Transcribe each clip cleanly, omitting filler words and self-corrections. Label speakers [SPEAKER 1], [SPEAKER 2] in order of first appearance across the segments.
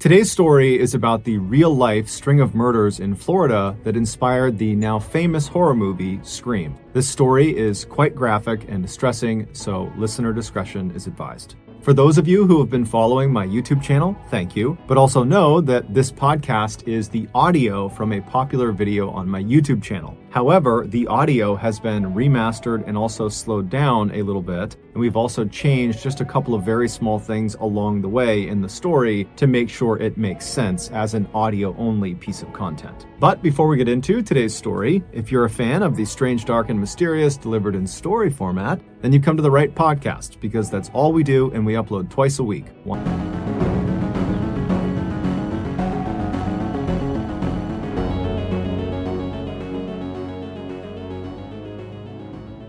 [SPEAKER 1] Today's story is about the real-life string of murders in Florida that inspired the now famous horror movie, Scream. This story is quite graphic and distressing, so listener discretion is advised. For those of you who have been following my YouTube channel, thank you, but also know that this podcast is the audio from a popular video on my YouTube channel. However, the audio has been remastered and also slowed down a little bit, and we've also changed just a couple of very small things along the way in the story to make sure it makes sense as an audio-only piece of content. But before we get into today's story, if you're a fan of the strange, dark, and mysterious delivered in story format, then you've come to the right podcast, because that's all we do, and we upload twice a week.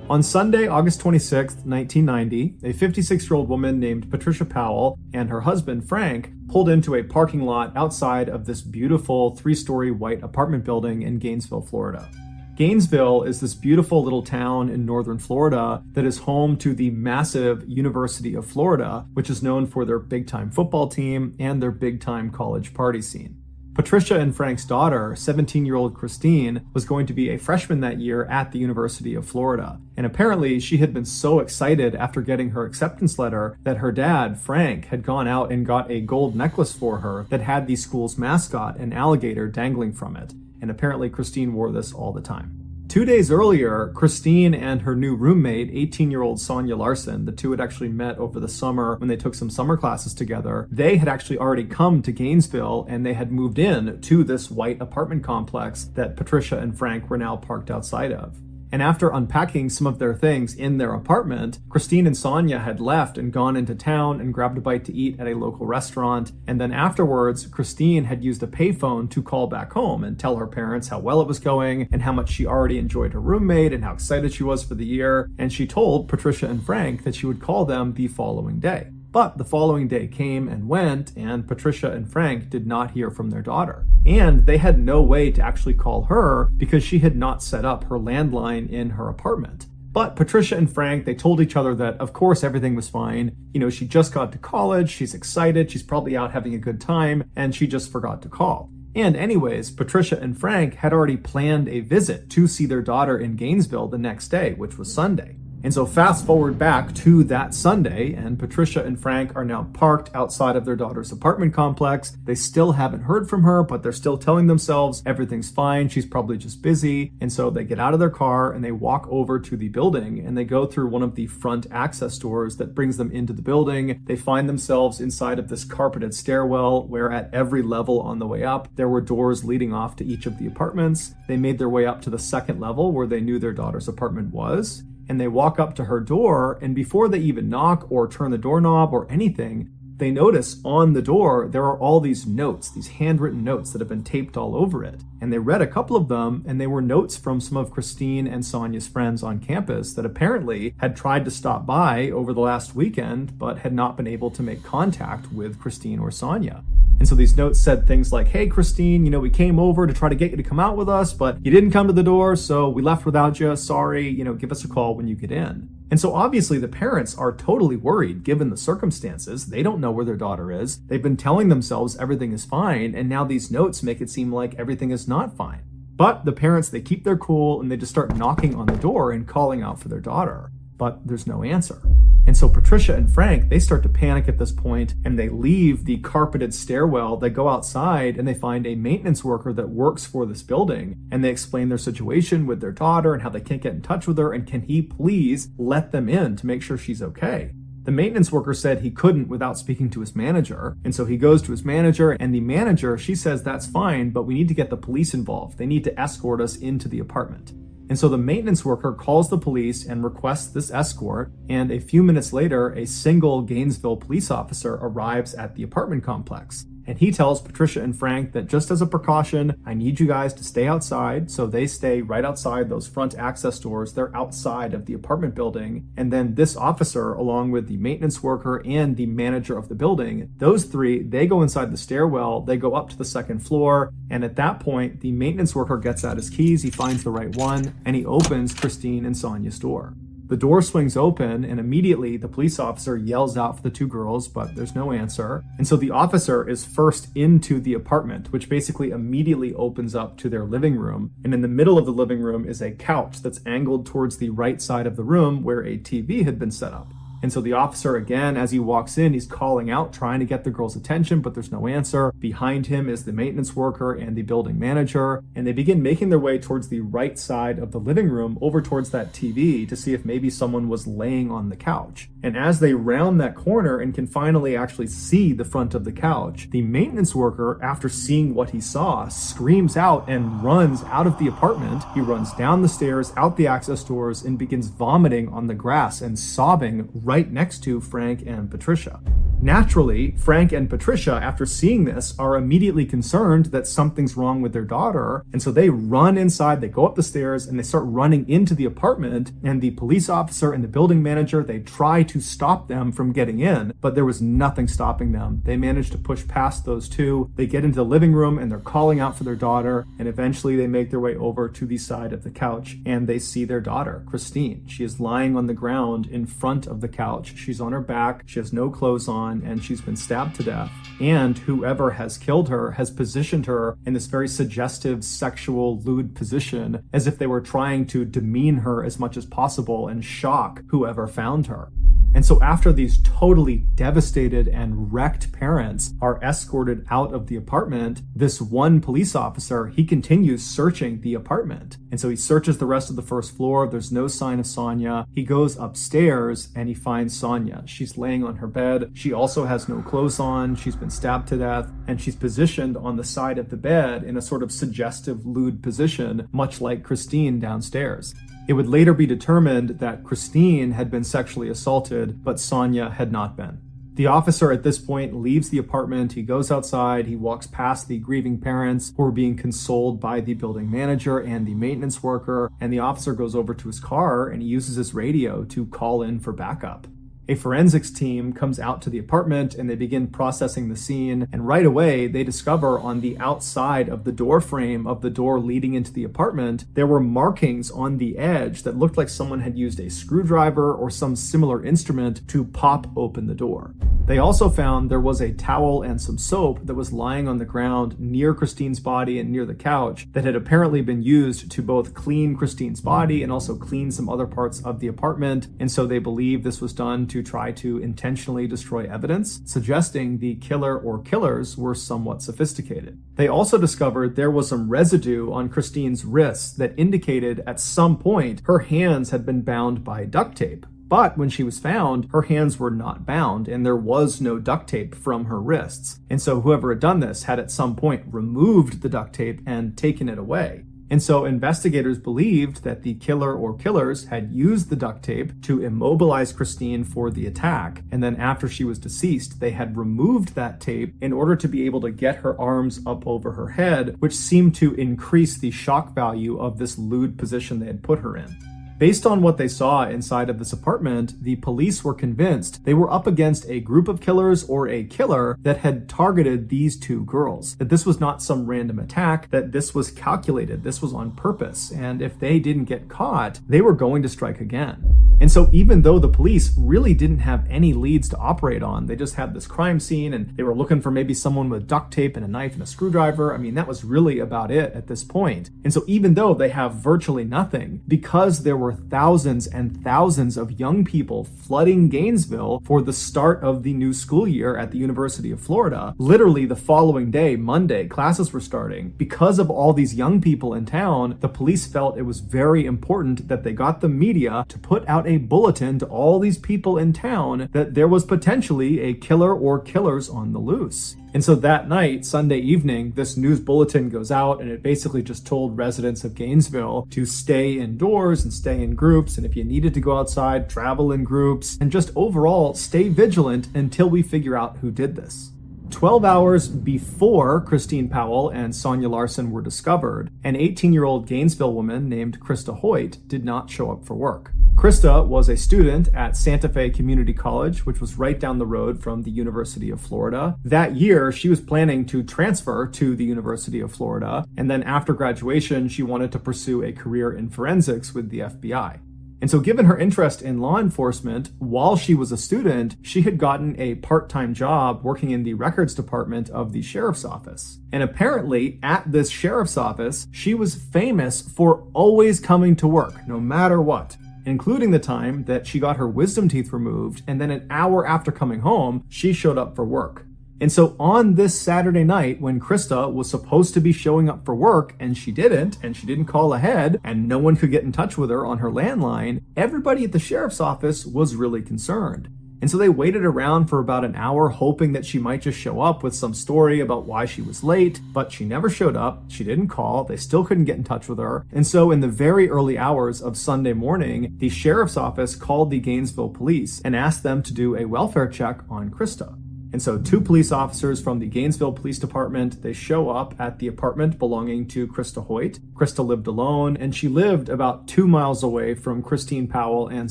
[SPEAKER 1] On Sunday, August 26, 1990, a 56-year-old woman named Patricia Powell and her husband, Frank, pulled into a parking lot outside of this beautiful three-story white apartment building in Gainesville, Florida. Gainesville is this beautiful little town in northern Florida that is home to the massive University of Florida, which is known for their big-time football team and their big-time college party scene. Patricia and Frank's daughter, 17-year-old Christine, was going to be a freshman that year at the University of Florida. And apparently she had been so excited after getting her acceptance letter that her dad, Frank, had gone out and got a gold necklace for her that had the school's mascot, an alligator, dangling from it. And apparently Christine wore this all the time. 2 days earlier, Christine and her new roommate, 18-year-old Sonia Larson, the two had actually met over the summer when they took some summer classes together. They had actually already come to Gainesville, and they had moved in to this white apartment complex that Patricia and Frank were now parked outside of. And after unpacking some of their things in their apartment, Christine and Sonia had left and gone into town and grabbed a bite to eat at a local restaurant. And then afterwards, Christine had used a payphone to call back home and tell her parents how well it was going and how much she already enjoyed her roommate and how excited she was for the year. And she told Patricia and Frank that she would call them the following day. But the following day came and went, and Patricia and Frank did not hear from their daughter. And they had no way to actually call her because she had not set up her landline in her apartment. But Patricia and Frank, they told each other that, of course, everything was fine. You know, she just got to college, she's excited, she's probably out having a good time, and she just forgot to call. And anyways, Patricia and Frank had already planned a visit to see their daughter in Gainesville the next day, which was Sunday. And so fast forward back to that Sunday, and Patricia and Frank are now parked outside of their daughter's apartment complex. They still haven't heard from her, but they're still telling themselves everything's fine, she's probably just busy. And so they get out of their car and they walk over to the building, and they go through one of the front access doors that brings them into the building. They find themselves inside of this carpeted stairwell where at every level on the way up, there were doors leading off to each of the apartments. They made their way up to the second level where they knew their daughter's apartment was. And they walk up to her door, and before they even knock or turn the doorknob or anything, they notice on the door there are all these notes, these handwritten notes that have been taped all over it. And they read a couple of them, and they were notes from some of Christine and Sonia's friends on campus that apparently had tried to stop by over the last weekend, but had not been able to make contact with Christine or Sonia. And so these notes said things like, "Hey, Christine, we came over to try to get you to come out with us, but you didn't come to the door, so we left without you. Sorry, give us a call when you get in." And so obviously the parents are totally worried given the circumstances. They don't know where their daughter is. They've been telling themselves everything is fine, and now these notes make it seem like everything is not fine. But the parents, they keep their cool, and they just start knocking on the door and calling out for their daughter. But there's no answer. And so Patricia and Frank, they start to panic at this point, and they leave the carpeted stairwell. They go outside and they find a maintenance worker that works for this building, and they explain their situation with their daughter and how they can't get in touch with her, and can he please let them in to make sure she's okay. The maintenance worker said he couldn't without speaking to his manager, and so he goes to his manager, and the manager, she says that's fine, but we need to get the police involved. They need to escort us into the apartment. And so the maintenance worker calls the police and requests this escort, and a few minutes later, a single Gainesville police officer arrives at the apartment complex. And he tells Patricia and Frank that just as a precaution, I need you guys to stay outside. So they stay right outside those front access doors. They're outside of the apartment building. And then this officer, along with the maintenance worker and the manager of the building, those three, they go inside the stairwell. They go up to the second floor. And at that point, the maintenance worker gets out his keys. He finds the right one, and he opens Christine and Sonia's door. The door swings open, and immediately the police officer yells out for the two girls, but there's no answer. And so the officer is first into the apartment, which basically immediately opens up to their living room. And in the middle of the living room is a couch that's angled towards the right side of the room where a TV had been set up. And so the officer, again, as he walks in, he's calling out, trying to get the girl's attention, but there's no answer. Behind him is the maintenance worker and the building manager, and they begin making their way towards the right side of the living room, over towards that TV, to see if maybe someone was laying on the couch. And as they round that corner and can finally actually see the front of the couch, the maintenance worker, after seeing what he saw, screams out and runs out of the apartment. He runs down the stairs, out the access doors, and begins vomiting on the grass and sobbing right next to Frank and Patricia. Naturally, Frank and Patricia, after seeing this, are immediately concerned that something's wrong with their daughter, and so they run inside, they go up the stairs, and they start running into the apartment, and the police officer and the building manager, they try to stop them from getting in, but there was nothing stopping them. They managed to push past those two. They get into the living room, and they're calling out for their daughter, and eventually they make their way over to the side of the couch, and they see their daughter, Christine. She is lying on the ground in front of the couch. She's on her back, she has no clothes on, and she's been stabbed to death. And whoever has killed her has positioned her in this very suggestive, sexual, lewd position, as if they were trying to demean her as much as possible and shock whoever found her. And so after these totally devastated and wrecked parents are escorted out of the apartment, this one police officer, he continues searching the apartment. And so he searches the rest of the first floor. There's no sign of Sonia. He goes upstairs and he finds Sonia. She's laying on her bed. She also has no clothes on. She's been stabbed to death, and she's positioned on the side of the bed in a sort of suggestive, lewd position, much like Christine downstairs. It would later be determined that Christine had been sexually assaulted, but Sonia had not been. The officer at this point leaves the apartment. He goes outside. He walks past the grieving parents who are being consoled by the building manager and the maintenance worker, and the officer goes over to his car and he uses his radio to call in for backup. A forensics team comes out to the apartment and they begin processing the scene, and right away they discover on the outside of the door frame of the door leading into the apartment, there were markings on the edge that looked like someone had used a screwdriver or some similar instrument to pop open the door. They also found there was a towel and some soap that was lying on the ground near Christine's body and near the couch that had apparently been used to both clean Christine's body and also clean some other parts of the apartment, and so they believe this was done to try to intentionally destroy evidence, suggesting the killer or killers were somewhat sophisticated. They also discovered there was some residue on Christine's wrists that indicated at some point her hands had been bound by duct tape. But when she was found, her hands were not bound and there was no duct tape from her wrists. And so whoever had done this had at some point removed the duct tape and taken it away. And so investigators believed that the killer or killers had used the duct tape to immobilize Christine for the attack. And then after she was deceased, they had removed that tape in order to be able to get her arms up over her head, which seemed to increase the shock value of this lewd position they had put her in. Based on what they saw inside of this apartment, the police were convinced they were up against a group of killers or a killer that had targeted these two girls. That this was not some random attack, that this was calculated, this was on purpose, and if they didn't get caught, they were going to strike again. And so even though the police really didn't have any leads to operate on, they just had this crime scene and they were looking for maybe someone with duct tape and a knife and a screwdriver. I mean, that was really about it at this point. And so even though they have virtually nothing, because there were thousands and thousands of young people flooding Gainesville for the start of the new school year at the University of Florida, literally the following day, Monday, classes were starting. Because of all these young people in town, the police felt it was very important that they got the media to put out a bulletin to all these people in town that there was potentially a killer or killers on the loose. And so that night, Sunday evening, this news bulletin goes out and it basically just told residents of Gainesville to stay indoors and stay in groups. And if you needed to go outside, travel in groups, and just overall stay vigilant until we figure out who did this. 12 hours before Christine Powell and Sonia Larson were discovered, an 18-year-old Gainesville woman named Krista Hoyt did not show up for work. Krista was a student at Santa Fe Community College, which was right down the road from the University of Florida. That year, she was planning to transfer to the University of Florida, and then after graduation, she wanted to pursue a career in forensics with the FBI. And so given her interest in law enforcement, while she was a student, she had gotten a part-time job working in the records department of the sheriff's office. And apparently, at this sheriff's office, she was famous for always coming to work, no matter what, including the time that she got her wisdom teeth removed, and then an hour after coming home, she showed up for work. And so on this Saturday night, when Krista was supposed to be showing up for work and she didn't call ahead, and no one could get in touch with her on her landline, everybody at the sheriff's office was really concerned. And so they waited around for about an hour, hoping that she might just show up with some story about why she was late, but she never showed up. She didn't call. They still couldn't get in touch with her. And so in the very early hours of Sunday morning, the sheriff's office called the Gainesville police and asked them to do a welfare check on Krista. And so 2 police officers from the Gainesville Police Department, they show up at the apartment belonging to Krista Hoyt. Krista lived alone, and she lived about 2 miles away from Christine Powell and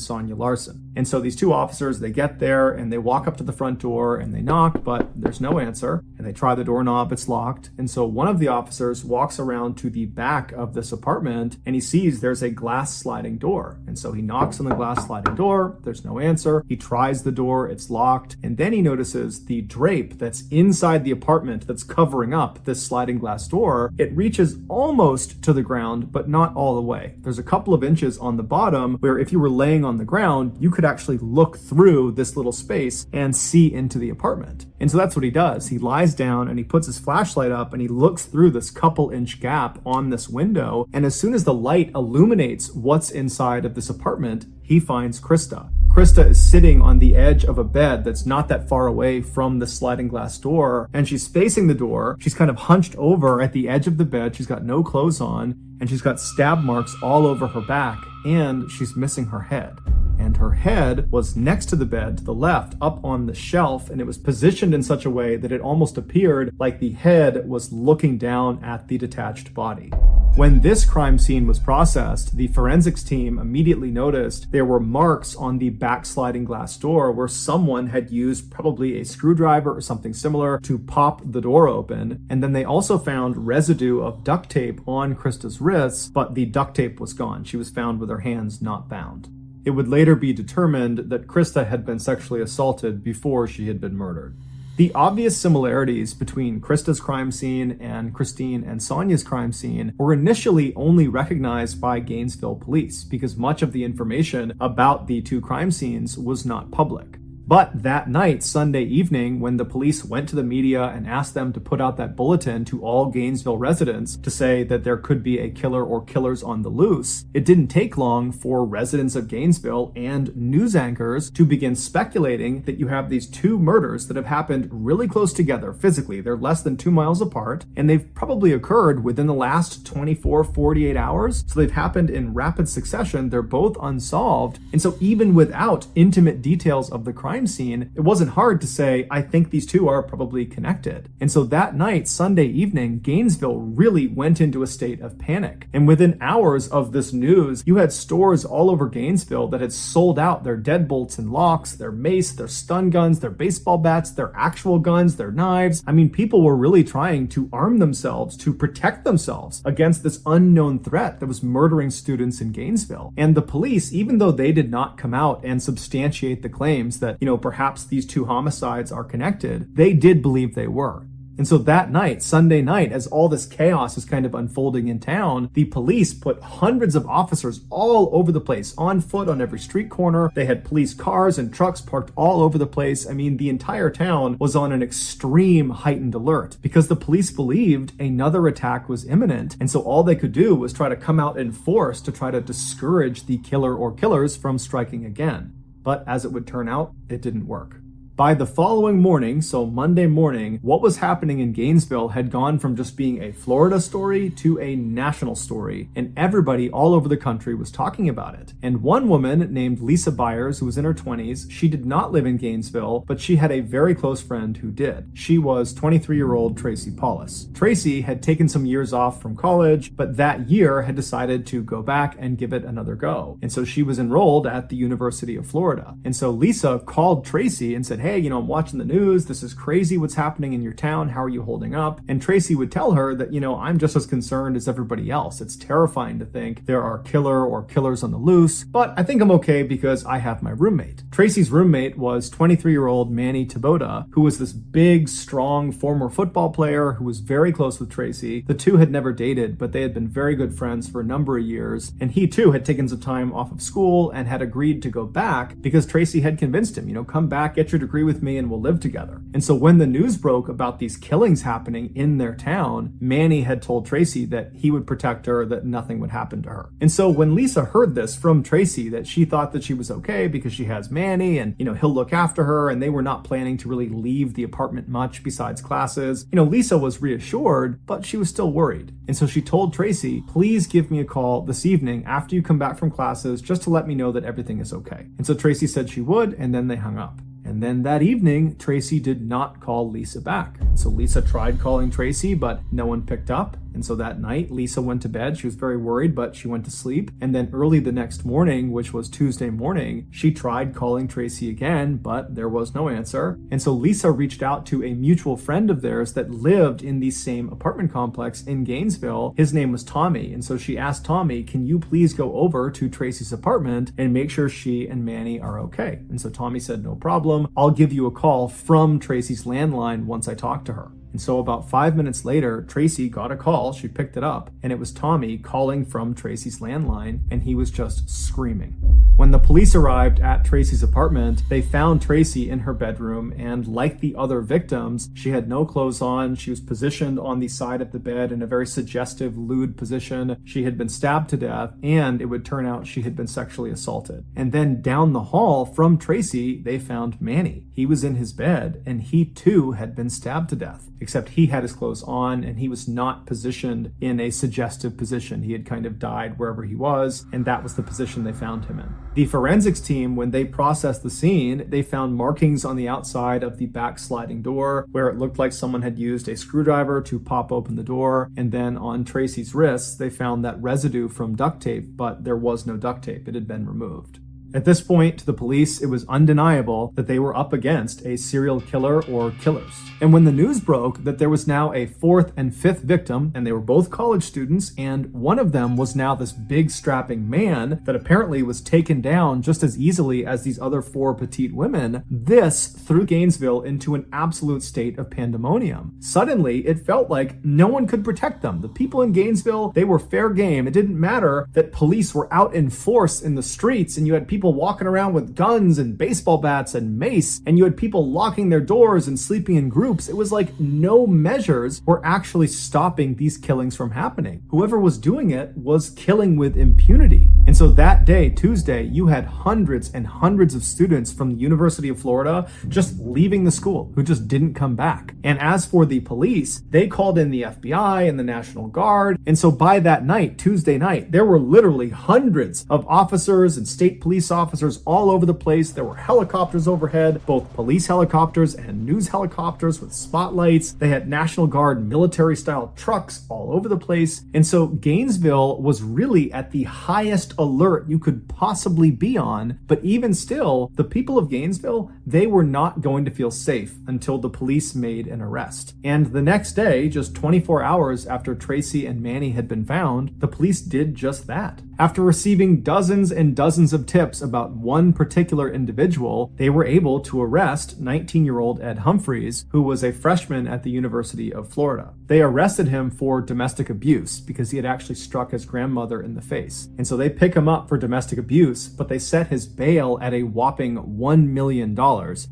[SPEAKER 1] Sonia Larson. And so these 2 officers, they get there and they walk up to the front door and they knock, but there's no answer. And they try the doorknob, it's locked. And so one of the officers walks around to the back of this apartment and he sees there's a glass sliding door. And so he knocks on the glass sliding door, there's no answer. He tries the door, it's locked. And then he notices the drape that's inside the apartment that's covering up this sliding glass door. It reaches almost to the ground, but not all the way. There's a couple of inches on the bottom where if you were laying on the ground, you could actually look through this little space and see into the apartment. And so that's what he does. He lies down and he puts his flashlight up and he looks through this couple inch gap on this window. And as soon as the light illuminates what's inside of this apartment, he finds Krista. Krista is sitting on the edge of a bed that's not that far away from the sliding glass door, and she's facing the door. She's kind of hunched over at the edge of the bed. She's got no clothes on, and she's got stab marks all over her back, and she's missing her head. And her head was next to the bed to the left, up on the shelf, and it was positioned in such a way that it almost appeared like the head was looking down at the detached body. When this crime scene was processed, the forensics team immediately noticed there were marks on the back sliding glass door where someone had used probably a screwdriver or something similar to pop the door open. And then they also found residue of duct tape on Krista's wrists, but the duct tape was gone. She was found with her hands not bound. It would later be determined that Krista had been sexually assaulted before she had been murdered. The obvious similarities between Krista's crime scene and Christine and Sonia's crime scene were initially only recognized by Gainesville police because much of the information about the 2 crime scenes was not public. But that night, Sunday evening, when the police went to the media and asked them to put out that bulletin to all Gainesville residents to say that there could be a killer or killers on the loose, it didn't take long for residents of Gainesville and news anchors to begin speculating that you have these 2 murders that have happened really close together physically. They're less than 2 miles apart, and they've probably occurred within the last 24, 48 hours. So they've happened in rapid succession. They're both unsolved. And so even without intimate details of the crime scene, it wasn't hard to say, I think these 2 are probably connected. And so that night, Sunday evening, Gainesville really went into a state of panic. And within hours of this news, you had stores all over Gainesville that had sold out their deadbolts and locks, their mace, their stun guns, their baseball bats, their actual guns, their knives. I mean, people were really trying to arm themselves to protect themselves against this unknown threat that was murdering students in Gainesville. And the police, even though they did not come out and substantiate the claims that, perhaps these 2 homicides are connected, they did believe they were. And so that night, Sunday night, as all this chaos is kind of unfolding in town, the police put hundreds of officers all over the place, on foot on every street corner. They had police cars and trucks parked all over the place. I mean, the entire town was on an extreme heightened alert because the police believed another attack was imminent. And so all they could do was try to come out in force to try to discourage the killer or killers from striking again. But as it would turn out, it didn't work. By the following morning, so Monday morning, what was happening in Gainesville had gone from just being a Florida story to a national story, and everybody all over the country was talking about it. And one woman named Lisa Byers, who was in her 20s, she did not live in Gainesville, but she had a very close friend who did. She was 23-year-old Tracy Paulus. Tracy had taken some years off from college, but that year had decided to go back and give it another go. And so she was enrolled at the University of Florida. And so Lisa called Tracy and said, hey, I'm watching the news. This is crazy what's happening in your town. How are you holding up? And Tracy would tell her that, I'm just as concerned as everybody else. It's terrifying to think there are killer or killers on the loose, but I think I'm okay because I have my roommate. Tracy's roommate was 23-year-old Manny Taboda, who was this big, strong former football player who was very close with Tracy. The two had never dated, but they had been very good friends for a number of years, and he too had taken some time off of school and had agreed to go back because Tracy had convinced him, come back, get your degree with me, and we'll live together. And so when the news broke about these killings happening in their town, Manny had told Tracy that he would protect her, that nothing would happen to her. And so when Lisa heard this from Tracy, that she thought that she was okay because she has Manny and, he'll look after her, and they were not planning to really leave the apartment much besides classes, Lisa was reassured, but she was still worried. And so she told Tracy, please give me a call this evening after you come back from classes just to let me know that everything is okay. And so Tracy said she would, and then they hung up. And then that evening, Tracy did not call Lisa back. So Lisa tried calling Tracy, but no one picked up. And so that night, Lisa went to bed. She was very worried, but she went to sleep. And then early the next morning, which was Tuesday morning, she tried calling Tracy again, but there was no answer. And so Lisa reached out to a mutual friend of theirs that lived in the same apartment complex in Gainesville. His name was Tommy. And so she asked Tommy, can you please go over to Tracy's apartment and make sure she and Manny are okay? And so Tommy said, no problem. I'll give you a call from Tracy's landline once I talk to her. And so about 5 minutes later, Tracy got a call. She picked it up, and it was Tommy calling from Tracy's landline, and he was just screaming. When the police arrived at Tracy's apartment, they found Tracy in her bedroom, and like the other victims, she had no clothes on. She was positioned on the side of the bed in a very suggestive, lewd position. She had been stabbed to death, and it would turn out she had been sexually assaulted. And then down the hall from Tracy, they found Manny. He was in his bed, and he too had been stabbed to death, except he had his clothes on, and he was not positioned in a suggestive position. He had kind of died wherever he was, and that was the position they found him in. The forensics team, when they processed the scene, they found markings on the outside of the back sliding door where it looked like someone had used a screwdriver to pop open the door. And then on Tracy's wrists, they found that residue from duct tape, but there was no duct tape. It had been removed. At this point, to the police, it was undeniable that they were up against a serial killer or killers. And when the news broke that there was now a fourth and fifth victim, and they were both college students, and one of them was now this big strapping man that apparently was taken down just as easily as these other four petite women, this threw Gainesville into an absolute state of pandemonium. Suddenly, it felt like no one could protect them. The people in Gainesville, they were fair game. It didn't matter that police were out in force in the streets, and you had people walking around with guns and baseball bats and mace, and you had people locking their doors and sleeping in groups. It was like no measures were actually stopping these killings from happening. Whoever was doing it was killing with impunity. And so that day, Tuesday, you had hundreds and hundreds of students from the University of Florida just leaving the school who just didn't come back. And as for the police, they called in the FBI and the National Guard. And so by that night, Tuesday night, there were literally hundreds of officers and state police officers all over the place. There were helicopters overhead, both police helicopters and news helicopters with spotlights. They had National Guard military style trucks all over the place. And so Gainesville was really at the highest alert you could possibly be on. But even still, the people of Gainesville, they were not going to feel safe until the police made an arrest. And the next day, just 24 hours after Tracy and Manny had been found, the police did just that. After receiving dozens and dozens of tips about one particular individual, they were able to arrest 19-year-old Ed Humphreys, who was a freshman at the University of Florida. They arrested him for domestic abuse because he had actually struck his grandmother in the face. And so they pick him up for domestic abuse, but they set his bail at a whopping $1 million,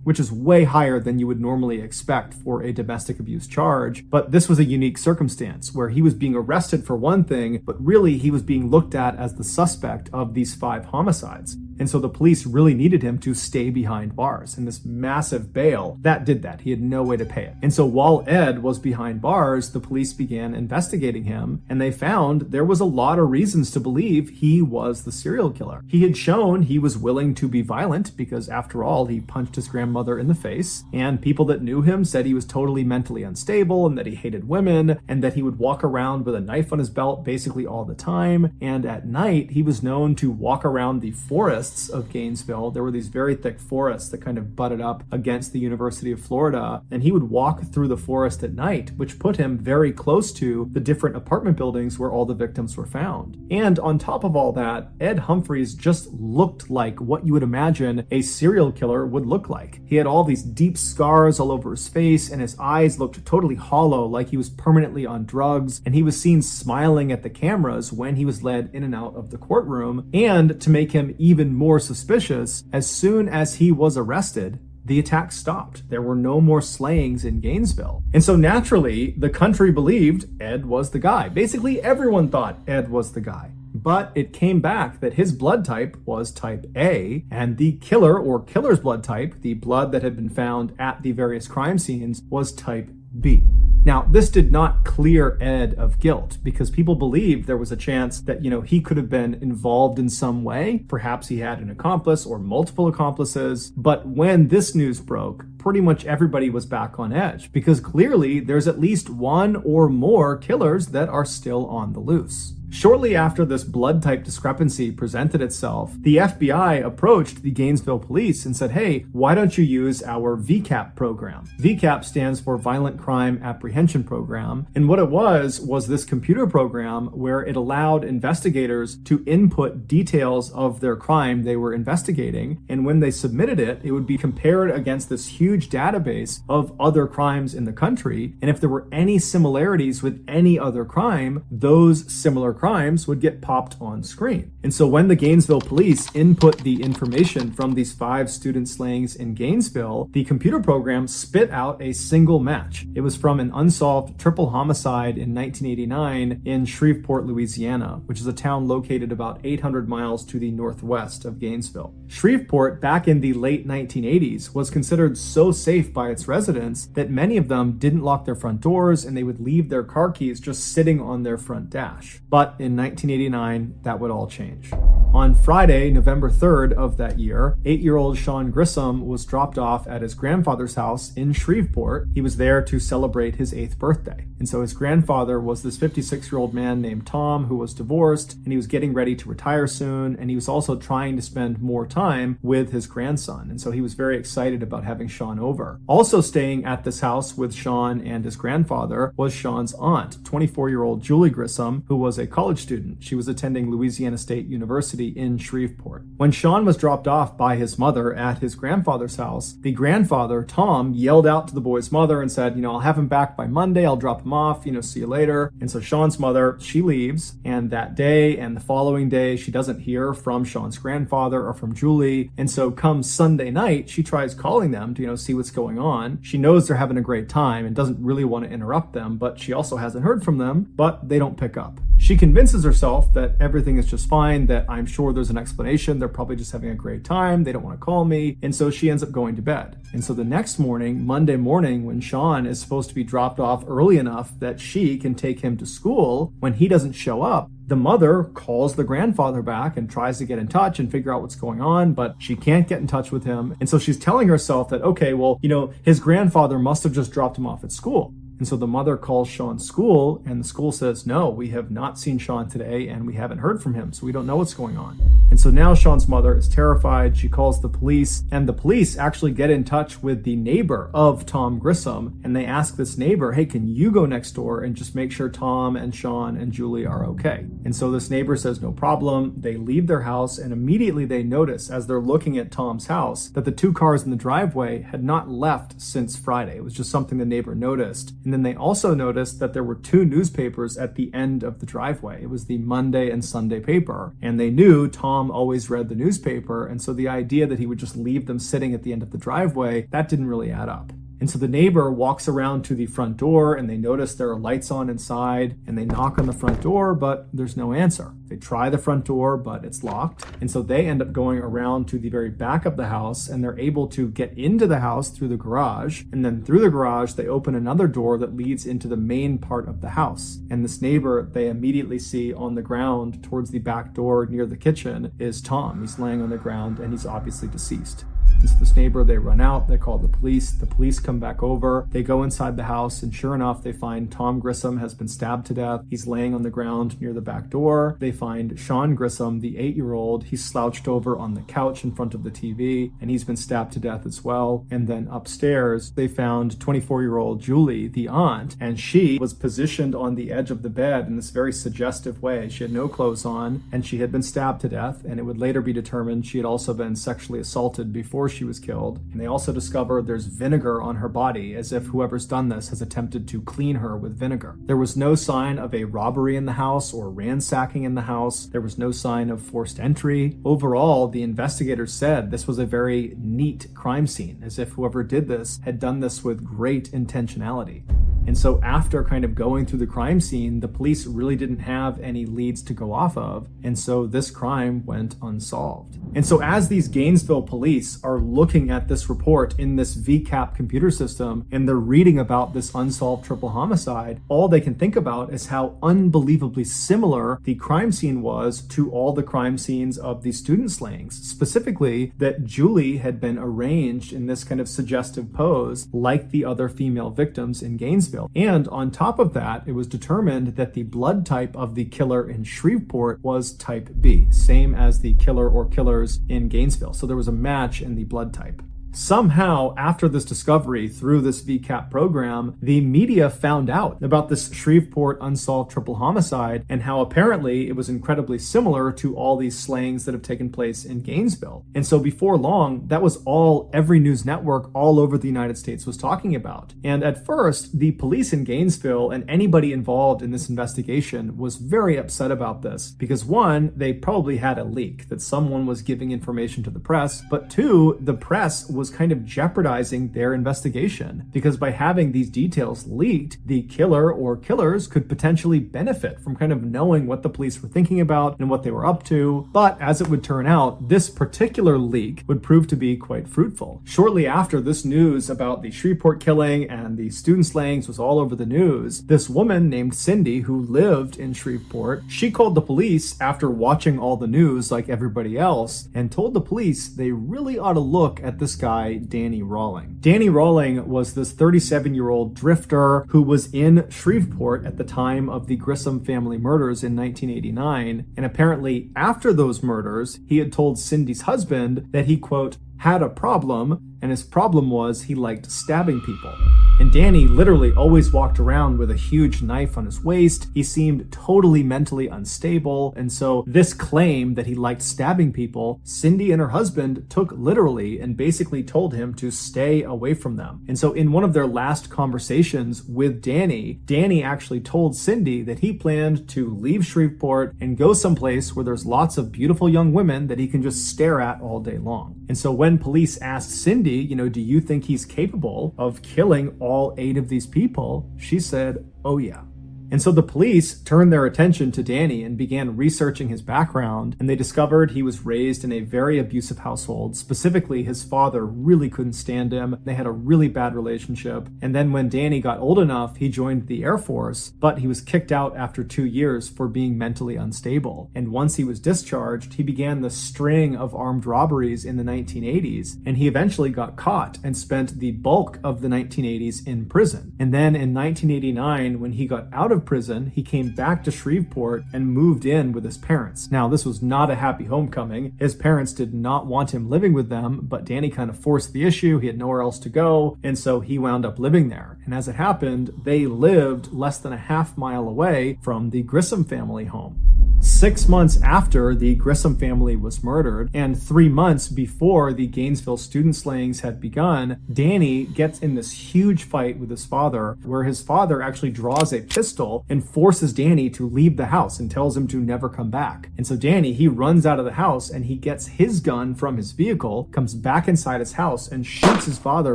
[SPEAKER 1] which is way higher than you would normally expect for a domestic abuse charge. But this was a unique circumstance where he was being arrested for one thing, but really he was being looked at as the suspect of these 5 homicides. And so the police really needed him to stay behind bars. And this massive bail, that did that. He had no way to pay it. And so while Ed was behind bars, the police began investigating him, and they found there was a lot of reasons to believe he was the serial killer. He had shown he was willing to be violent because, after all, he punched his grandmother in the face. And people that knew him said he was totally mentally unstable and that he hated women and that he would walk around with a knife on his belt basically all the time. And at night, he was known to walk around the forest forests of Gainesville. There were these very thick forests that kind of butted up against the University of Florida, and he would walk through the forest at night, which put him very close to the different apartment buildings where all the victims were found. And on top of all that, Ed Humphreys just looked like what you would imagine a serial killer would look like. He had all these deep scars all over his face, and his eyes looked totally hollow, like he was permanently on drugs, and he was seen smiling at the cameras when he was led in and out of the courtroom. And to make him even more suspicious, as soon as he was arrested, the attack stopped. There were no more slayings in Gainesville. And so naturally, the country believed Ed was the guy. Basically, everyone thought Ed was the guy. But it came back that his blood type was type A, and the killer or killer's blood type, the blood that had been found at the various crime scenes, was type B. Now, this did not clear Ed of guilt because people believed there was a chance that, he could have been involved in some way. Perhaps he had an accomplice or multiple accomplices. But when this news broke, pretty much everybody was back on edge because clearly there's at least one or more killers that are still on the loose. Shortly after this blood type discrepancy presented itself, the FBI approached the Gainesville police and said, hey, why don't you use our VCAP program? VCAP stands for Violent Crime Apprehension Program. And what it was this computer program where it allowed investigators to input details of their crime they were investigating. And when they submitted it, it would be compared against this huge database of other crimes in the country. And if there were any similarities with any other crime, those similar crimes would get popped on screen. And so when the Gainesville police input the information from these 5 student slayings in Gainesville, the computer program spit out a single match. It was from an unsolved triple homicide in 1989 in Shreveport, Louisiana, which is a town located about 800 miles to the northwest of Gainesville. Shreveport, back in the late 1980s, was considered so safe by its residents that many of them didn't lock their front doors and they would leave their car keys just sitting on their front dash. But in 1989, that would all change. On Friday, November 3rd of that year, 8-year-old Sean Grissom was dropped off at his grandfather's house in Shreveport. He was there to celebrate his 8th birthday. And so his grandfather was this 56-year-old man named Tom who was divorced, and he was getting ready to retire soon, and he was also trying to spend more time with his grandson. And so he was very excited about having Sean over. Also staying at this house with Sean and his grandfather was Sean's aunt, 24-year-old Julie Grissom, who was a college student. She was attending Louisiana State University in Shreveport. When Sean was dropped off by his mother at his grandfather's house, the grandfather, Tom, yelled out to the boy's mother and said, I'll have him back by Monday. I'll drop him off, see you later. And so Sean's mother, she leaves, and that day and the following day, she doesn't hear from Sean's grandfather or from Julie. And so come Sunday night, she tries calling them to, see what's going on. She knows they're having a great time and doesn't really want to interrupt them, but she also hasn't heard from them, but they don't pick up. She convinces herself that everything is just fine, that I'm sure there's an explanation. They're probably just having a great time. They don't want to call me. And so she ends up going to bed. And so the next morning, Monday morning, when Sean is supposed to be dropped off early enough that she can take him to school, when he doesn't show up, the mother calls the grandfather back and tries to get in touch and figure out what's going on, but she can't get in touch with him. And so she's telling herself that, okay, well, his grandfather must have just dropped him off at school. And so the mother calls Sean's school, and the school says, no, we have not seen Sean today, and we haven't heard from him, so we don't know what's going on. And so now Sean's mother is terrified. She calls the police, and the police actually get in touch with the neighbor of Tom Grissom, and they ask this neighbor, hey, can you go next door and just make sure Tom and Sean and Julie are okay? And so this neighbor says, no problem. They leave their house, and immediately they notice, as they're looking at Tom's house, that the 2 cars in the driveway had not left since Friday. It was just something the neighbor noticed. And then they also noticed that there were 2 newspapers at the end of the driveway. It was the Monday and Sunday paper. And they knew Tom always read the newspaper. And so the idea that he would just leave them sitting at the end of the driveway, that didn't really add up. And so the neighbor walks around to the front door and they notice there are lights on inside, and they knock on the front door, but there's no answer. They try the front door, but it's locked. And so they end up going around to the very back of the house, and they're able to get into the house through the garage. And then through the garage, they open another door that leads into the main part of the house. And this neighbor they immediately see on the ground towards the back door near the kitchen is Tom. He's laying on the ground and he's obviously deceased. And so this neighbor, they run out, they call the police come back over, they go inside the house, and sure enough, they find Tom Grissom has been stabbed to death. He's laying on the ground near the back door. They find Sean Grissom, the 8-year-old, he's slouched over on the couch in front of the TV, and he's been stabbed to death as well. And then upstairs, they found 24-year-old Julie, the aunt, and she was positioned on the edge of the bed in this very suggestive way. She had no clothes on, and she had been stabbed to death, and it would later be determined she had also been sexually assaulted before she was killed. And they also discovered there's vinegar on her body, as if whoever's done this has attempted to clean her with vinegar. There was no sign of a robbery in the house or ransacking in the house. There was no sign of forced entry. Overall, the investigators said this was a very neat crime scene, as if whoever did this had done this with great intentionality. And so after kind of going through the crime scene, the police really didn't have any leads to go off of. And so this crime went unsolved. And so as these Gainesville police are looking at this report in this VCAP computer system, and they're reading about this unsolved triple homicide, all they can think about is how unbelievably similar the crime scene was to all the crime scenes of the student slayings. Specifically, that Julie had been arranged in this kind of suggestive pose like the other female victims in Gainesville. And on top of that, it was determined that the blood type of the killer in Shreveport was type B, same as the killer or killers in Gainesville. So there was a match in the blood type. Somehow, after this discovery through this VCAP program, the media found out about this Shreveport unsolved triple homicide and how apparently it was incredibly similar to all these slayings that have taken place in Gainesville. And so before long, that was all every news network all over the United States was talking about. And at first, the police in Gainesville and anybody involved in this investigation was very upset about this because one, they probably had a leak that someone was giving information to the press, but two, the press was kind of jeopardizing their investigation because by having these details leaked, the killer or killers could potentially benefit from kind of knowing what the police were thinking about and what they were up to. But as it would turn out, this particular leak would prove to be quite fruitful. Shortly after this news about the Shreveport killing and the student slayings was all over the news, this woman named Cindy, who lived in Shreveport, she called the police after watching all the news like everybody else and told the police they really ought to look at this guy Danny Rawling. Danny Rawling was this 37-year-old drifter who was in Shreveport at the time of the Grissom family murders in 1989, and apparently after those murders, he had told Cindy's husband that he, quote, had a problem, and his problem was he liked stabbing people. And Danny literally always walked around with a huge knife on his waist. He seemed totally mentally unstable. And so this claim that he liked stabbing people, Cindy and her husband took literally and basically told him to stay away from them. And so in one of their last conversations with Danny, Danny actually told Cindy that he planned to leave Shreveport and go someplace where there's lots of beautiful young women that he can just stare at all day long. And so when police asked Cindy, do you think he's capable of killing all 8 of these people? She said, oh yeah. And so the police turned their attention to Danny and began researching his background, and they discovered he was raised in a very abusive household. Specifically, his father really couldn't stand him. They had a really bad relationship. And then when Danny got old enough, he joined the Air Force, but he was kicked out after 2 years for being mentally unstable. And once he was discharged, he began the string of armed robberies in the 1980s, and he eventually got caught and spent the bulk of the 1980s in prison. And then in 1989, when he got out of prison, he came back to Shreveport and moved in with his parents. Now, this was not a happy homecoming. His parents did not want him living with them, but Danny kind of forced the issue. He had nowhere else to go, and so he wound up living there. And as it happened, they lived less than a half-mile away from the Grissom family home. 6 months after the Grissom family was murdered, and 3 months before the Gainesville student slayings had begun, Danny gets in this huge fight with his father, where his father actually draws a pistol and forces Danny to leave the house and tells him to never come back. And so Danny, he runs out of the house and he gets his gun from his vehicle, comes back inside his house and shoots his father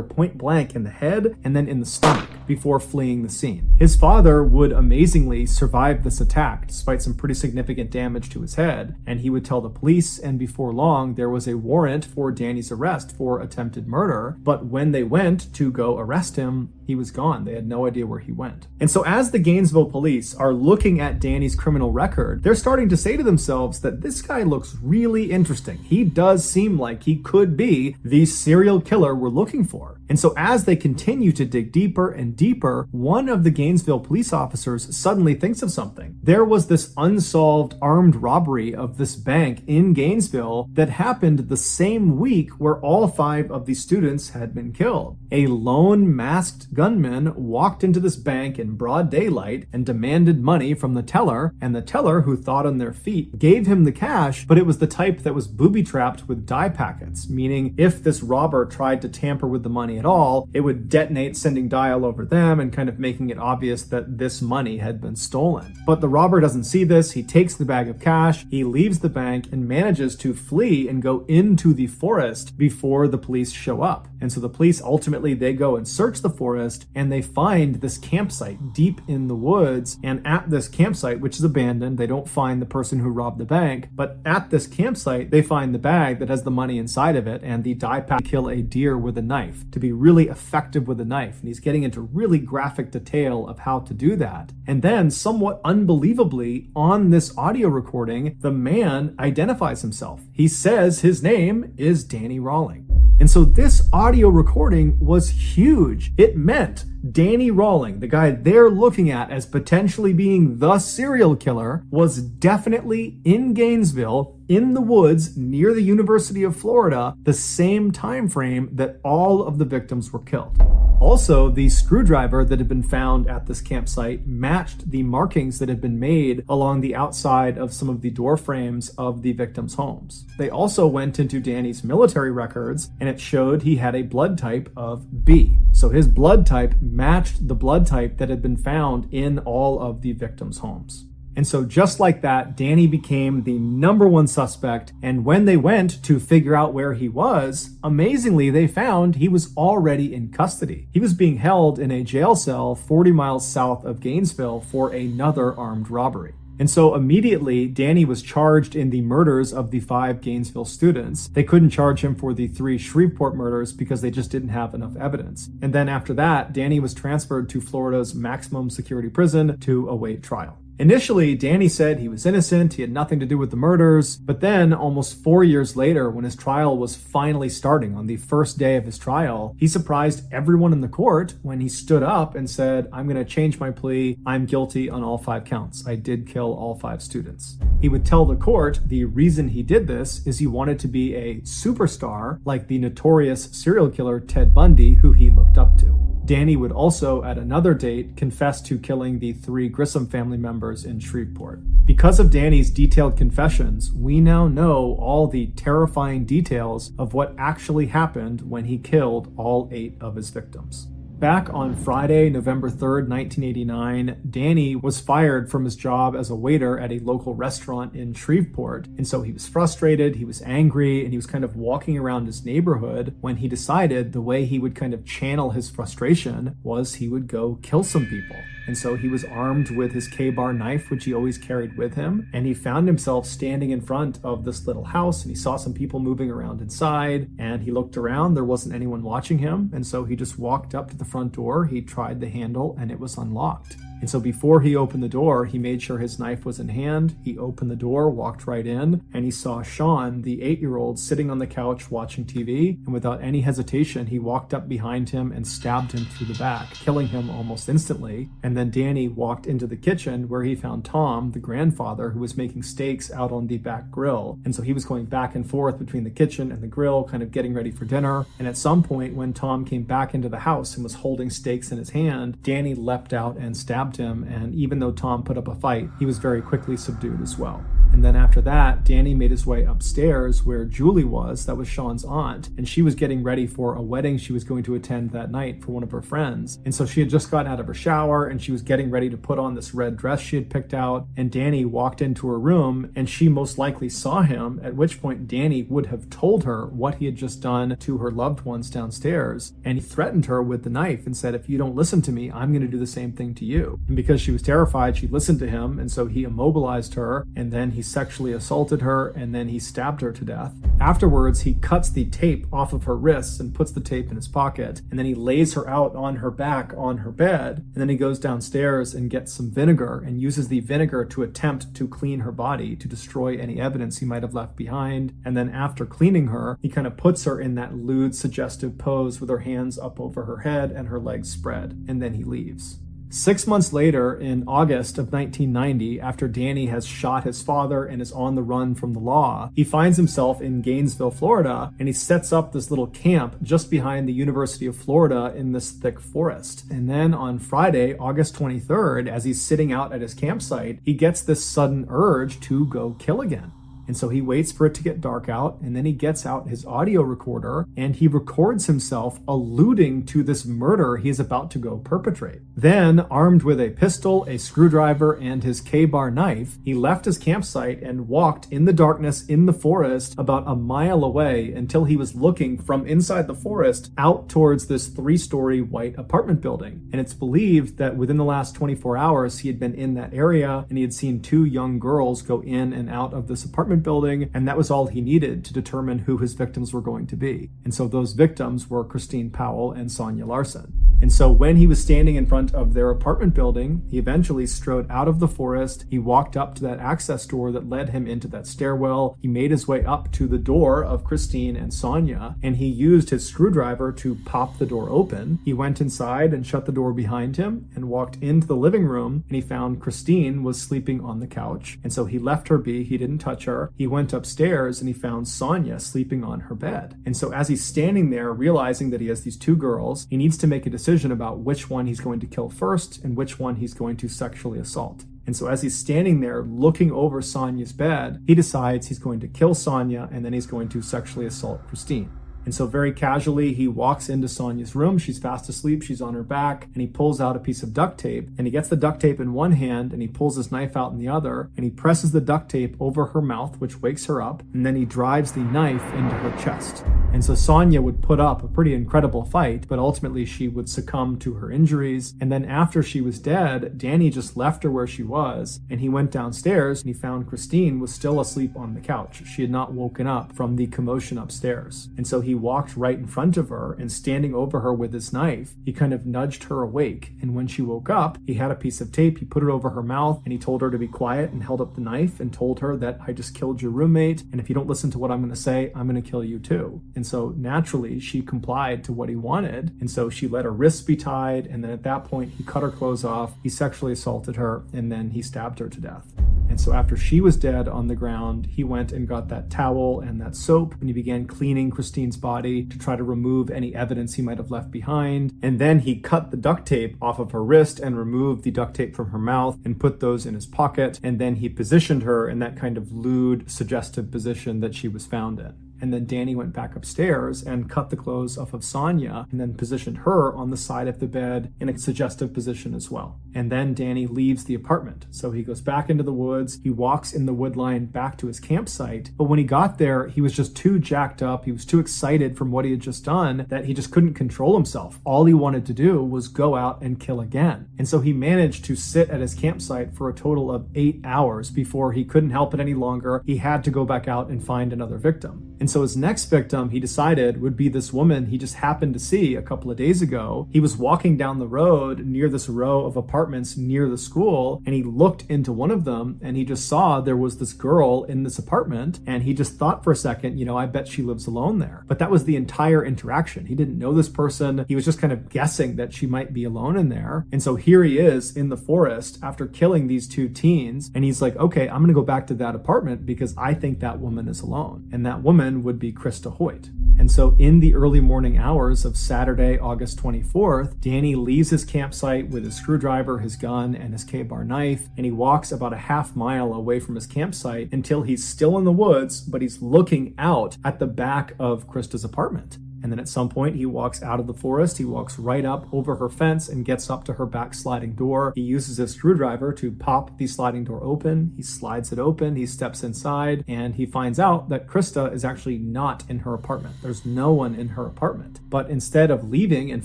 [SPEAKER 1] point blank in the head and then in the stomach, before fleeing the scene. His father would amazingly survive this attack despite some pretty significant damage to his head, and he would tell the police, and before long there was a warrant for Danny's arrest for attempted murder, but when they went to go arrest him, he was gone. They had no idea where he went. And so as the Gainesville police are looking at Danny's criminal record, they're starting to say to themselves that this guy looks really interesting. He does seem like he could be the serial killer we're looking for. And so as they continue to dig deeper and deeper, one of the Gainesville police officers suddenly thinks of something. There was this unsolved armed robbery of this bank in Gainesville that happened the same week where all 5 of the students had been killed. A lone masked gunman walked into this bank in broad daylight and demanded money from the teller, and the teller, who thought on their feet, gave him the cash, but it was the type that was booby-trapped with dye packets, meaning if this robber tried to tamper with the money at all, it would detonate, sending dye all over them and kind of making it obvious that this money had been stolen. But the robber doesn't see this. He takes the bag of cash, he leaves the bank, and manages to flee and go into the forest before the police show up. And so the police ultimately, they go and search the forest, and they find this campsite deep in the woods. And at this campsite, which is abandoned, they don't find the person who robbed the bank, but at this campsite, they find the bag that has the money inside of it and the dye pack to kill a deer with a knife, to be really effective with a knife. And he's getting into really graphic detail of how to do that. And then, somewhat unbelievably, on this audio recording, the man identifies himself. He says his name is Danny Rawling. And so this audio recording was huge. It meant Danny Rawling, the guy they're looking at as potentially being the serial killer, was definitely in Gainesville, in the woods near the University of Florida, the same time frame that all of the victims were killed. Also, the screwdriver that had been found at this campsite matched the markings that had been made along the outside of some of the door frames of the victims' homes. They also went into Danny's military records, and it showed he had a blood type of B. So his blood type matched the blood type that had been found in all of the victims' homes. And so just like that, Danny became the #1 suspect, and when they went to figure out where he was, amazingly, they found he was already in custody. He was being held in a jail cell 40 miles south of Gainesville for another armed robbery. And so immediately, Danny was charged in the murders of the 5 Gainesville students. They couldn't charge him for the 3 Shreveport murders because they just didn't have enough evidence. And then after that, Danny was transferred to Florida's maximum security prison to await trial. Initially, Danny said he was innocent, he had nothing to do with the murders, but then almost 4 years later, when his trial was finally starting on the first day of his trial, he surprised everyone in the court when he stood up and said, "I'm going to change my plea. I'm guilty on all 5 counts. I did kill all 5 students." He would tell the court the reason he did this is he wanted to be a superstar like the notorious serial killer Ted Bundy, who he looked up to. Danny would also, at another date, confess to killing the 3 Grissom family members in Shreveport. Because of Danny's detailed confessions, we now know all the terrifying details of what actually happened when he killed all 8 of his victims. Back on Friday, November 3rd, 1989, Danny was fired from his job as a waiter at a local restaurant in Shreveport. And so he was frustrated, he was angry, and he was kind of walking around his neighborhood when he decided the way he would kind of channel his frustration was he would go kill some people. And so he was armed with his K-bar knife, which he always carried with him. And he found himself standing in front of this little house, and he saw some people moving around inside. And he looked around, there wasn't anyone watching him. And so he just walked up to the front door, he tried the handle, and it was unlocked. And so before he opened the door, he made sure his knife was in hand. He opened the door, walked right in, and he saw Sean, the 8-year-old, sitting on the couch watching TV. And without any hesitation, he walked up behind him and stabbed him through the back, killing him almost instantly. And then Danny walked into the kitchen where he found Tom, the grandfather, who was making steaks out on the back grill. And so he was going back and forth between the kitchen and the grill, kind of getting ready for dinner. And at some point, when Tom came back into the house and was holding steaks in his hand, Danny leapt out and stabbed him, and even though Tom put up a fight, he was very quickly subdued as well. And And then after that, Danny made his way upstairs where Julie was, that was Sean's aunt, and she was getting ready for a wedding she was going to attend that night for one of her friends. And so she had just gotten out of her shower and she was getting ready to put on this red dress she had picked out, and Danny walked into her room and she most likely saw him, at which point Danny would have told her what he had just done to her loved ones downstairs, and he threatened her with the knife and said, if you don't listen to me, I'm going to do the same thing to you. And because she was terrified, she listened to him, and so he immobilized her, and then he sexually assaulted her, and then he stabbed her to death. Afterwards, he cuts the tape off of her wrists and puts the tape in his pocket, and then he lays her out on her back on her bed, and then he goes downstairs and gets some vinegar and uses the vinegar to attempt to clean her body, to destroy any evidence he might have left behind. And then after cleaning her, he kind of puts her in that lewd, suggestive pose with her hands up over her head and her legs spread, and then he leaves. 6 months later, in August of 1990, after Danny has shot his father and is on the run from the law, he finds himself in Gainesville, Florida, and he sets up this little camp just behind the University of Florida in this thick forest. And then on Friday, August 23rd, as he's sitting out at his campsite, he gets this sudden urge to go kill again. And so he waits for it to get dark out, and then he gets out his audio recorder and he records himself alluding to this murder he is about to go perpetrate. Then, armed with a pistol, a screwdriver, and his K-bar knife, he left his campsite and walked in the darkness in the forest about a mile away until he was looking from inside the forest out towards this 3-story white apartment building. And it's believed that within the last 24 hours, he had been in that area and he had seen 2 young girls go in and out of this apartment building, and that was all he needed to determine who his victims were going to be. And so those victims were Christine Powell and Sonia Larson. And so when he was standing in front of their apartment building, he eventually strode out of the forest. He walked up to that access door that led him into that stairwell. He made his way up to the door of Christine and Sonia, and he used his screwdriver to pop the door open. He went inside and shut the door behind him and walked into the living room, and he found Christine was sleeping on the couch. And so he left her be. He didn't touch her. He went upstairs and he found Sonia sleeping on her bed. And so as he's standing there, realizing that he has these 2 girls, he needs to make a decision about which one he's going to kill first and which one he's going to sexually assault. And so as he's standing there looking over Sonia's bed, he decides he's going to kill Sonia and then he's going to sexually assault Christine. And so very casually, he walks into Sonia's room. She's fast asleep. She's on her back. And he pulls out a piece of duct tape. And he gets the duct tape in one hand and he pulls his knife out in the other. And he presses the duct tape over her mouth, which wakes her up. And then he drives the knife into her chest. And so Sonia would put up a pretty incredible fight, but ultimately she would succumb to her injuries. And then after she was dead, Danny just left her where she was. And he went downstairs and he found Christine was still asleep on the couch. She had not woken up from the commotion upstairs. And so he walked right in front of her, and standing over her with his knife, he kind of nudged her awake. And when she woke up, he had a piece of tape, he put it over her mouth, and he told her to be quiet and held up the knife and told her that I just killed your roommate, and if you don't listen to what I'm going to say, I'm going to kill you too. And so naturally, she complied to what he wanted, and so she let her wrists be tied, and then at that point, he cut her clothes off, he sexually assaulted her, and then he stabbed her to death. And so after she was dead on the ground, he went and got that towel and that soap, and he began cleaning Christine's body to try to remove any evidence he might have left behind. And then he cut the duct tape off of her wrist and removed the duct tape from her mouth and put those in his pocket. And then he positioned her in that kind of lewd, suggestive position that she was found in. And then Danny went back upstairs and cut the clothes off of Sonia and then positioned her on the side of the bed in a suggestive position as well. And then Danny leaves the apartment. So he goes back into the woods. He walks in the wood line back to his campsite. But when he got there, he was just too jacked up. He was too excited from what he had just done that he just couldn't control himself. All he wanted to do was go out and kill again. And so he managed to sit at his campsite for a total of 8 hours before he couldn't help it any longer. He had to go back out and find another victim. And so his next victim, he decided, would be this woman he just happened to see a couple of days ago. He was walking down the road near this row of apartments near the school, and he looked into one of them, and he just saw there was this girl in this apartment, and he just thought for a second, I bet she lives alone there. But that was the entire interaction. He didn't know this person. He was just kind of guessing that she might be alone in there. And so here he is in the forest after killing these 2 teens, and he's like, okay, I'm going to go back to that apartment because I think that woman is alone. And that woman would be Krista Hoyt. And so in the early morning hours of Saturday, August 24th, Danny leaves his campsite with his screwdriver, his gun, and his K-bar knife, and he walks about a half mile away from his campsite until he's still in the woods, but he's looking out at the back of Krista's apartment. And then at some point, he walks out of the forest, he walks right up over her fence and gets up to her back sliding door. He uses his screwdriver to pop the sliding door open. He slides it open, he steps inside, and he finds out that Krista is actually not in her apartment. There's no one in her apartment. But instead of leaving and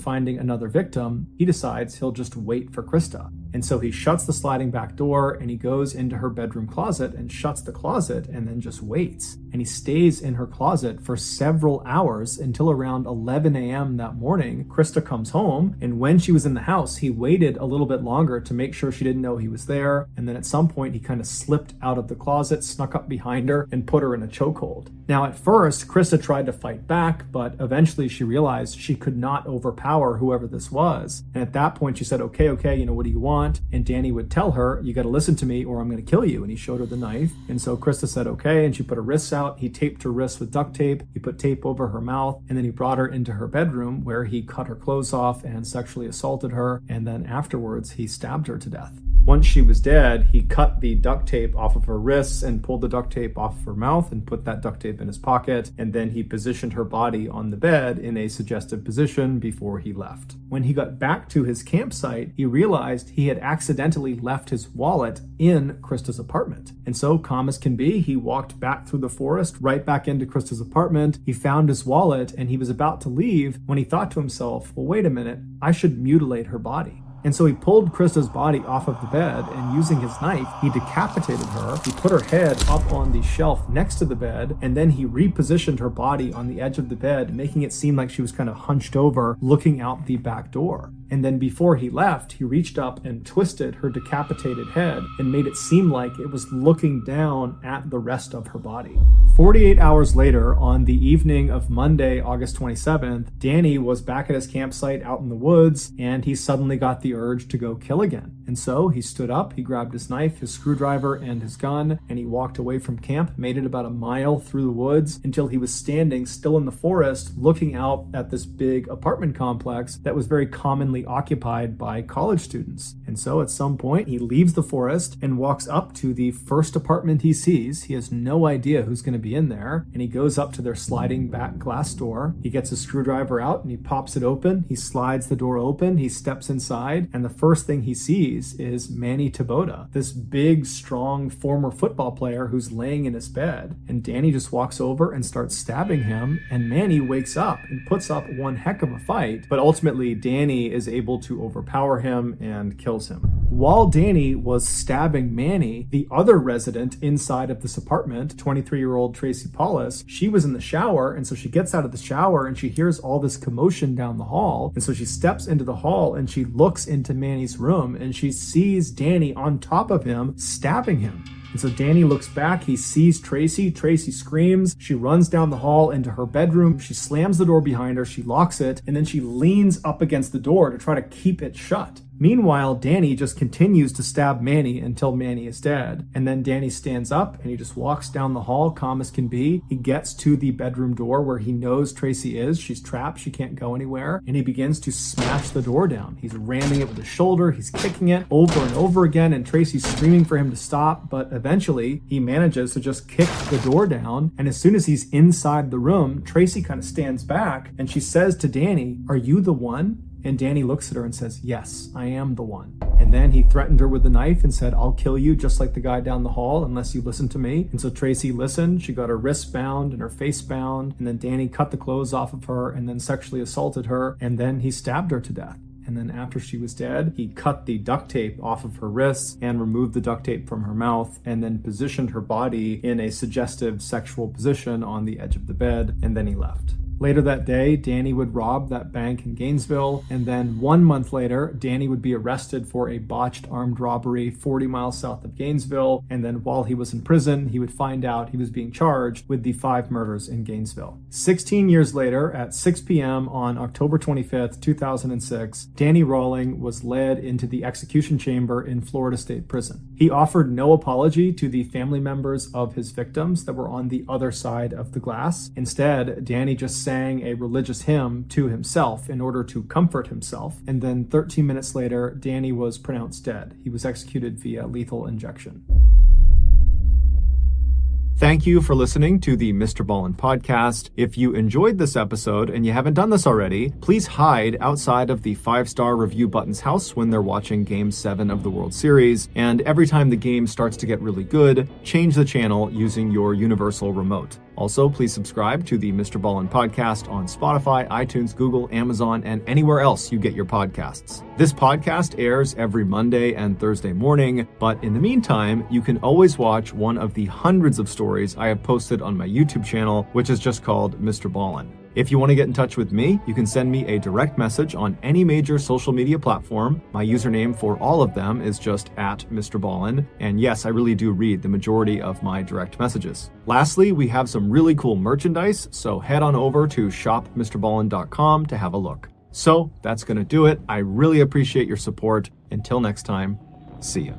[SPEAKER 1] finding another victim, he decides he'll just wait for Krista. And so he shuts the sliding back door and he goes into her bedroom closet and shuts the closet and then just waits. And he stays in her closet for several hours until around 11 a.m. that morning. Krista comes home, and when she was in the house, he waited a little bit longer to make sure she didn't know he was there. And then at some point, he kind of slipped out of the closet, snuck up behind her, and put her in a chokehold. Now, at first, Krista tried to fight back, but eventually she realized she could not overpower whoever this was. And at that point, she said, okay, what do you want? And Danny would tell her, you got to listen to me or I'm going to kill you. And he showed her the knife. And so Krista said, okay. And she put her wrists out. He taped her wrists with duct tape. He put tape over her mouth. And then he brought her into her bedroom where he cut her clothes off and sexually assaulted her. And then afterwards, he stabbed her to death. Once she was dead, he cut the duct tape off of her wrists and pulled the duct tape off of her mouth and put that duct tape in his pocket. And then he positioned her body on the bed in a suggestive position before he left. When he got back to his campsite, he realized he had accidentally left his wallet in Krista's apartment. And so, calm as can be, he walked back through the forest, right back into Krista's apartment. He found his wallet and he was about to leave when he thought to himself, well, wait a minute, I should mutilate her body. And so he pulled Krista's body off of the bed, and using his knife, he decapitated her. He put her head up on the shelf next to the bed, and then he repositioned her body on the edge of the bed, making it seem like she was kind of hunched over, looking out the back door. And then before he left, he reached up and twisted her decapitated head and made it seem like it was looking down at the rest of her body. 48 hours later, on the evening of Monday, August 27th, Danny was back at his campsite out in the woods, and he suddenly got the urge to go kill again. And so he stood up, he grabbed his knife, his screwdriver, and his gun, and he walked away from camp, made it about a mile through the woods until he was standing still in the forest, looking out at this big apartment complex that was very commonly occupied by college students. And so at some point, he leaves the forest and walks up to the first apartment he sees. He has no idea who's going to be in there, and he goes up to their sliding back glass door. He gets his screwdriver out and he pops it open. He slides the door open, he steps inside, and the first thing he sees is Manny Taboda, this big, strong former football player who's laying in his bed. And Danny just walks over and starts stabbing him, and Manny wakes up and puts up one heck of a fight, but ultimately Danny is able to overpower him and kills him. While Danny was stabbing Manny, the other resident inside of this apartment, 23-year-old Tracy Paulus, she was in the shower, and so she gets out of the shower and she hears all this commotion down the hall. And so she steps into the hall and she looks into Manny's room and she sees Danny on top of him, stabbing him. And so Danny looks back, he sees Tracy. Tracy screams. She runs down the hall into her bedroom. She slams the door behind her, she locks it, and then she leans up against the door to try to keep it shut. Meanwhile, Danny just continues to stab Manny until Manny is dead. And then Danny stands up and he just walks down the hall, calm as can be. He gets to the bedroom door where he knows Tracy is. She's trapped. She can't go anywhere. And he begins to smash the door down. He's ramming it with his shoulder. He's kicking it over and over again. And Tracy's screaming for him to stop. But eventually, he manages to just kick the door down. And as soon as he's inside the room, Tracy kind of stands back and she says to Danny, "Are you the one?" And Danny looks at her and says, "Yes, I am the one." And then he threatened her with the knife and said, "I'll kill you just like the guy down the hall unless you listen to me." And so Tracy listened. She got her wrists bound and her face bound. And then Danny cut the clothes off of her and then sexually assaulted her. And then he stabbed her to death. And then after she was dead, he cut the duct tape off of her wrists and removed the duct tape from her mouth and then positioned her body in a suggestive sexual position on the edge of the bed. And then he left. Later that day, Danny would rob that bank in Gainesville, and then 1 month later, Danny would be arrested for a botched armed robbery 40 miles south of Gainesville, and then while he was in prison, he would find out he was being charged with the 5 murders in Gainesville. 16 years later, at 6 p.m. on October 25th, 2006, Danny Rawling was led into the execution chamber in Florida State Prison. He offered no apology to the family members of his victims that were on the other side of the glass. Instead, Danny just sang a religious hymn to himself in order to comfort himself. And then 13 minutes later, Danny was pronounced dead. He was executed via lethal injection. Thank you for listening to the MrBallen podcast. If you enjoyed this episode and you haven't done this already, please hide outside of the 5-star review button's house when they're watching Game 7 of the World Series. And every time the game starts to get really good, change the channel using your universal remote. Also, please subscribe to the MrBallen podcast on Spotify, iTunes, Google, Amazon, and anywhere else you get your podcasts. This podcast airs every Monday and Thursday morning, but in the meantime, you can always watch one of the hundreds of stories I have posted on my YouTube channel, which is just called MrBallen. If you want to get in touch with me, you can send me a direct message on any major social media platform. My username for all of them is just @MrBallen. And yes, I really do read the majority of my direct messages. Lastly, we have some really cool merchandise, so head on over to shopmrballen.com to have a look. So that's going to do it. I really appreciate your support. Until next time, see ya.